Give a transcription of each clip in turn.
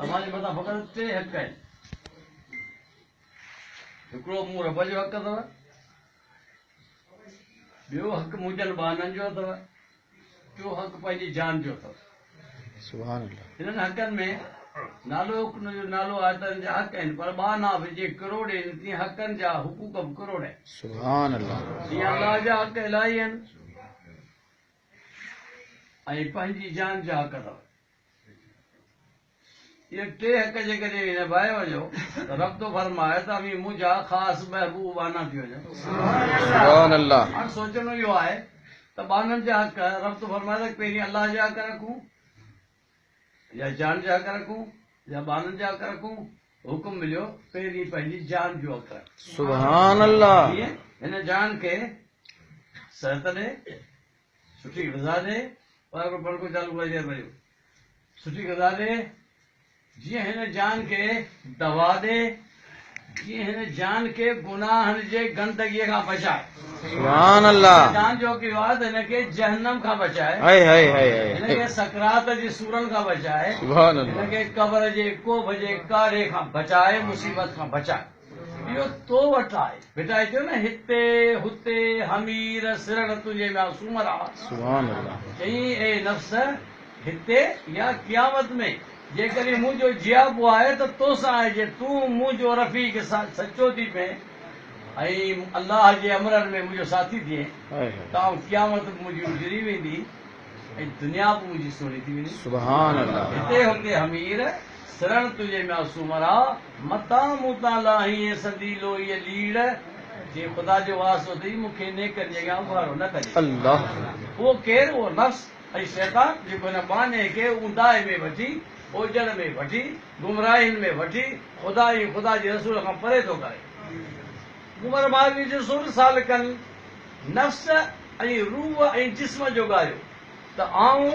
तव्हांजे मथां फ़क़ति 3 हक़ आहिनि। हिकिड़ो मूं रब जो हक़ अथव, ॿियो हक़ मुंहिंजनि ॿारनि जो अथव, टियों हक़ पंहिंजी जान जो अथव। सुभान अल्लाह। हिननि हक़नि में नालो जो नालो आयतनि जा हक़ आहिनि, पर ॿाना बि जीअं करोड़ आहिनि तीअं हक़नि जा हुकूक बि करोड़ आहिनि। सुभान अल्लाह। जीअं अलाह जा हक़ इलाही आहिनि ऐं पंहिंजी जान जा हक़ अथव। ये 3 हक़ जेकॾहिं निभाए वञो त रब थो फरमाए त अभी मुंहिंजा ख़ासि महबूब बाना थी वञनि। सुभान अल्लाह। हाणे सोचणो इहो आहे त ॿाननि जा हक़ रब थो फरमाए त पहिरीं अलाह जा हक़ रखूं या जान जा हक़ रखूं या ॿाननि जा हक़ रखूं। हुकुम मिलियो पहिरीं पंहिंजी जान जो हक़ रख। सुभान अल्लाह। हीअं हिन जान खे सिहत ॾे, सुठी ग़िज़ा ॾे, पढ़को चालू करे भरियो, सुठी ग़िज़ा ॾे, जीअं हिन जान खे दवा ॾे, जीअं हिन जान खे गुनाहनि जे गंदगीअ खां बचाए। सुभान अल्लाह। जान जो की आहे त हिनखे जहन्नम खां बचाए, हाय हाय हाय हिनखे हाय। सकरात जी सूरनि खां बचाए, सुभान अल्लाह। हिनखे कब्र जे कोभ जे कारे खां बचाए, मुसीबत खां बचाए। इहो तो वटि आहे बेटा। चयो न हिते हुते हमीर सिरण तुंहिंजे में सूमर आहे। सुभान अल्लाह। चई ए नफ़्स हिते या क़यामत में जेकॾहिं मुंहिंजो जियाबो आहे त तोसां आहे, जे तूं मुंहिंजो रफ़ीक सचो थी पए ऐं अलाह जे अमरनि में मुंहिंजो साथी थिए हाय त हाय। क़यामत मुंहिंजी उजड़ी वेंदी ऐं दुनिया बि मुंहिंजी सुहिणी थी वेंदी। सुभान अल्लाह। हिते हुते हमीर सिरण तुंहिंजे में सूमर आहे, मतां मूंतां लाहीं सदी लोईअ लीड़। जे ख़ुदा जो वास्तो अथई मूंखे नेकनि जे अॻियां उभारो न कजे। अल्लाह। उहो केरु? उहो नफ़्स ऐं शैतान जेको हिन बाने खे ऊंदाहे में वठी, ओजड़ में वठी, गुमराहियुनि में वठी, ख़ुदा जे रसूल खां परे थो करे। उमिरि 22 जो 16 साल कनि नफ़्स ऐं रूह ऐं जिस्म जो ॻायो त आऊं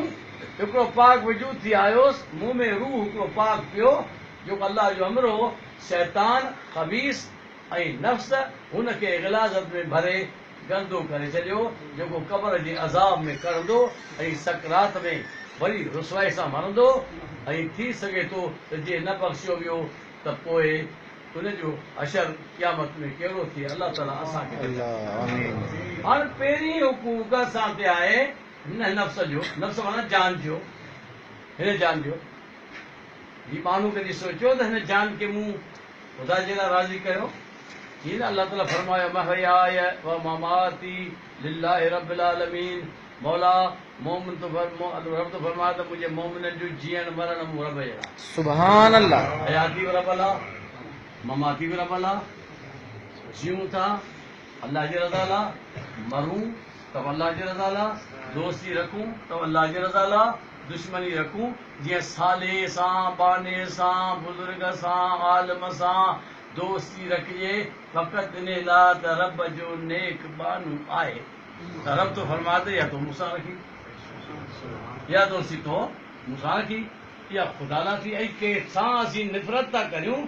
हिकिड़ो पाक वजूद थी आयोसि, मूं में रूह हिकिड़ो पाक पियो जेको अलाह जो अमर हो। शैतान ख़बीस ऐं नफ़्स हुनखे ग़िलाज़त में भरे गंदो करे छॾियो, जेको क़ब्र जे अज़ाब में कढ़ंदो ऐं सकरात में वरी रुसवाई सां मरंदो। ऐं थी सघे थो त जे न बख़्शियो वियो त पोइ उनजो अशर क़यामत में कहिड़ो थिए। अलाह ताला असांखे अल्लाह आमीन। हाणे पहिरीं हुकूक असां ते आहे हिन नफ़्स जो, नफ़्स माना जान जो, हिन जान जो। ही माण्हू कॾहिं सोचियो त हिन जान खे मूं ख़ुदा जे लाइ राज़ी कयो? हीअं न अलाह ताला फरमायो महयाय व ममाती लिल्लाहि रब्बिल आलमीन। मौला मोमिन तो रब तो फरमाए त मुंहिंजे मोमिननि जो जीअण मरण मूं रब जे लाइ। सुभान अल्लाह। हयाती बि रब लाइ, ममाती बि रब लाइ। जियूं था अलाह जे रज़ा लाइ, मरूं त अलाह जे रज़ा लाइ, दोस्ती रखूं त अलाह जे रज़ा लाइ, दुश्मनी रखूं जीअं साले सां, बाने सां, बुज़ुर्ग सां, आलिम सां दोस्ती रखिजे फ़क़ति इन लाइ त रब जो नेक बानू आहे। त रब तो फरमाए त या तो मूंसां रखी, या दोस्ती तो मूंसां रखी, या ख़ुदा लाइ थी। ऐं कंहिंसां असीं निफ़रत था करियूं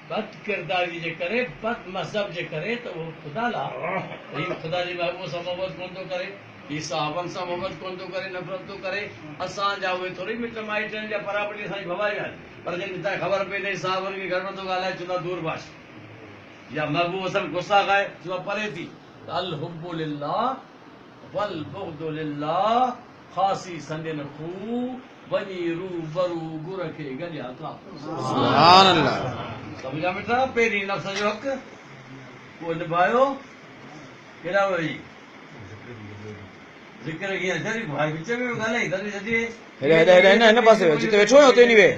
बद किरदारी जे करे, बद मज़हब जे करे, त उहो ख़ुदा लाइ। हीउ ख़ुदा जे महबूब सां मोहबत कोन थो करे, हीउ साहबनि सां मोहबत कोन थो करे, नफ़रत थो करे। असांजा उहे थोरी मिट माइटनि जा परापटी असांजी भवाई विया आहिनि, पर जॾहिं तव्हांखे ख़बर पए त साहबनि खे घर में थो ॻाल्हाए चवंदा दूर भाष, या महबूब असल गुस्सा खाए चवंदा परे थी। त अल हुब्बु लिल्लाह वल बुग़्दु लिल्लाह ख़ासी संदिन खू वञी रू बरू गुर खे गॾिया का। सुभान अल्लाह। सम्झा मिठा? पहिरीं नफ़्स जो हक़ उहो निभायो। केॾा वरी ज़िक्र कीअं जॾहिं भाई विच में ॻाल्हाई तॾहिं सॼे हेॾे हेॾे हेॾे हिन पासे वेह, जिते वेठो आहियो हुते नी वेह।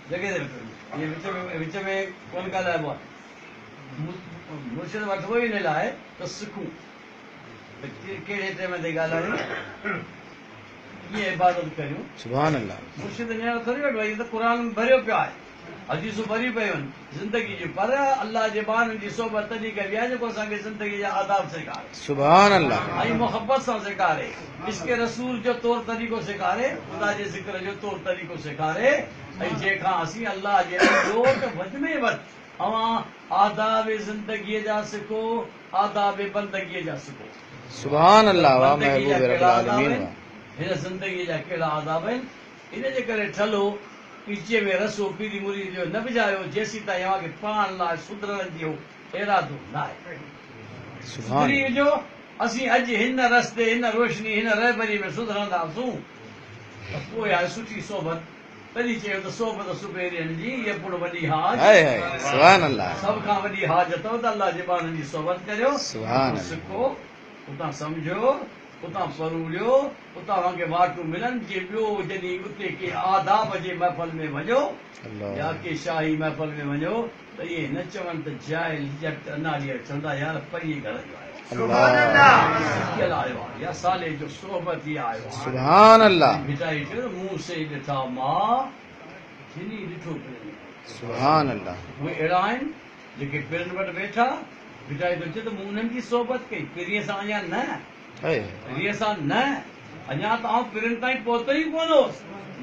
जॻह ते वेठो इहे विच में कोन ॻाल्हाइबो आहे। मुर्शिद वठिबो ई हिन लाइ त सिखूं त कहिड़े टाइम ते ॻाल्हायूं, कीअं इबादत करियूं। सुभान अल्लाह। मुर्शिद हींअर थोरी वठो आहे, इहो त क़ुर में भरियो पियो आहे, हदीसूं भरी पियूं आहिनि ज़िंदगी जूं। पर अलाह जे ॿारनि जी सोबत तॾहिं कबी आहे जेको असांखे ज़िंदगी जा आदाब सेखारे, सुभान अल्लाह। ऐं मुहबत सां सेखारे, इश्क रसूल जो तौर तरीक़ो सेखारे, ख़ुदा जे ज़िक्र जो तौर तरीक़ो सेखारे। ऐं जंहिंखां असीं अलाह जे वधि में वधि अवां आदाब ज़िंदगीअ जा सिखो, आदाब बंदगीअ जा सिखो। सुभान अल्लाह। वाह बंदगी जा महबूब रब्बिल कहिड़ा आदाब आलमीन। आहिनि? हिन ज़िंदगीअ जा कहिड़ा आज़ाब आहिनि इन जे करे ठलो पीचीअ में रसो पीरी मुरी जो न विझायो जेसीं ताईं अव्हांखे पाण लाइ सुधरण जो इरादो न आहे सुभान सुधरी विझो असीं अॼु हिन रस्ते हिन रोशनी हिन रहबरी में सुधरंदासूं त पोइ आहे सुठी सोबत तॾहिं चयो त सोबत सुबेरियनि जी इहा पुण वॾी हाज हाय हाय सुभान अल्लाह सभ खां वॾी हाज अथव त अलाह जे ॿारनि जी सोबत करियो सुभान उतां सिखो उतां सम्झो उतां परूलियो उतां तव्हांखे वाटूं मिलनि जे ॿियो जॾहिं उते के आदाब जे महफ़ल में वञो अल्लाह या के शाही महफ़ल में वञो त इहे न चवनि त जाइल जट अनाड़ीअ चवंदा यार परी घर जो आयो सिखियल आयो आहे या साले जो सोबत ई आयो आहे सुभान अल्लाह भिटाई चयो मूं से ॾिठा मां जिनी ॾिठो पियो सुभान अल्लाह उहे अहिड़ा आहिनि जेके पिरनि वटि वेठा भिटाई थो चए त मूं उन्हनि जी सोबत कई पिरीअ सां अञा न हाय पिरीअ सां न अञा त आउं पिरनि ताईं पहुतो ई कोन्हो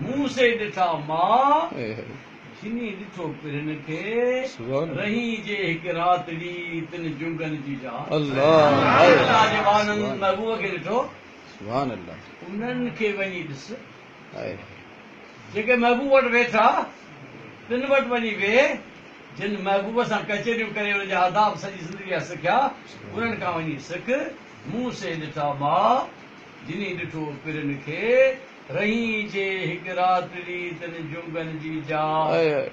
मूं से ॾिठा मां जिनी ॾिठो पिरनि खे सुभान रही जे हिकु राति ॾींहुं तिन जुंगनि जी जात अल्लाह हाय अल्लाह जे ॿारनि महबूब खे ॾिठो सुभान अल्लाह उन्हनि खे वञी ॾिस हाय जेके महबूब वटि वेठा तिन वटि वञी वेह जिन महबूब सां कचरियूं करे हुनजा आदाब सॼी ज़िंदगी जा सिखिया उन्हनि खां वञी सिख मूं से ॾिठा मां जिनी ॾिठो पिरनि खे रही जे हिकु राति ॾींहुं तिन जुंगनि जी जात हाय हाय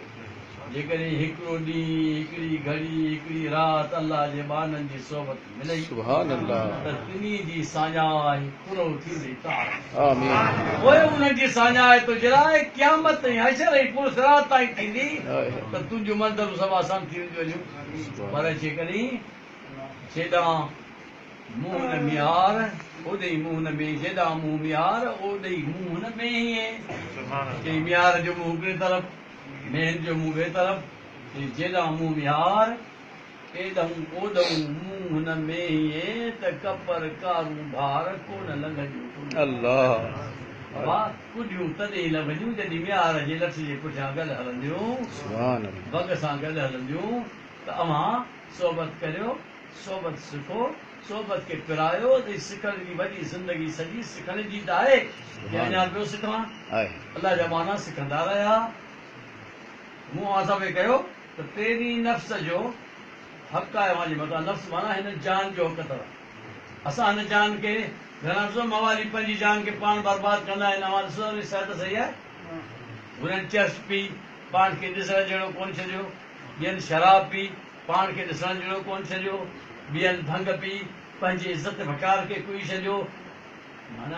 जेकॾहिं हिकिड़ो ॾींहुं हिकिड़ी घड़ी हिकिड़ी राति अलाह जे ॿारनि जी सोबत मिलई सुभान अल्लाह त तिनी जी साञाई पूरो थींदी तार आमीन पोइ उन्हनि जी साञाई तो जराए क़यामत ताईं हशर ऐं पुरसरात ताईं थींदी हाय त तुंहिंजूं मंज़िलूं सभु आसान थी वेंदियूं वञूं पर जेकॾहिं जेॾां मुंहुं न मियार ओॾे ई मुंहुं न में जेॾां मुंहुं मियार ओॾे ई मुंहुं न में ई चई मियार जो मुंहुं हिकिड़ी तरफ़ मेन जो मुंहुं ॿिए तरफ़ जेॾां मुंहुं मियार एॾऊं ओॾऊं मुंहुं हुन में ई त कपर कारूं भार कोन लंघंदियूं अल्लाह कुॾियूं तॾहिं लंघंदियूं जॾहिं मियार जे लठ जे पुठियां गॾु हलंदियूं सुभान अल्लाह बग सां गॾु हलंदियूं त अव्हां सोबत करियो सोबत सिखो सोबत खे पिरायो त सिखण जी वॾी ज़िंदगी सॼी सिखण जी त आहे कि अञा ॿियो सिखां हाय अलाह जा माना सिखंदा रहिया मूं असां कयो त तेरी नफ़्स जो हक़ आहे अव्हांजे मथां नफ़्स माना हिन जान जो हक़ अथव असां हिन जान खे घणा ॾिसो मवाली पंहिंजी जान खे पाण बर्बाद कंदा आहिनि अव्हां ॾिसो सिहत सही आहे हुननि चर्च पी पाण खे ॾिसण जहिड़ो कोन छॾियो ॿियनि शराब पी पाण खे ॾिसण जहिड़ो कोन छॾियो ॿियनि भंग पी पंहिंजी इज़त वकार खे कुई छॾियो माना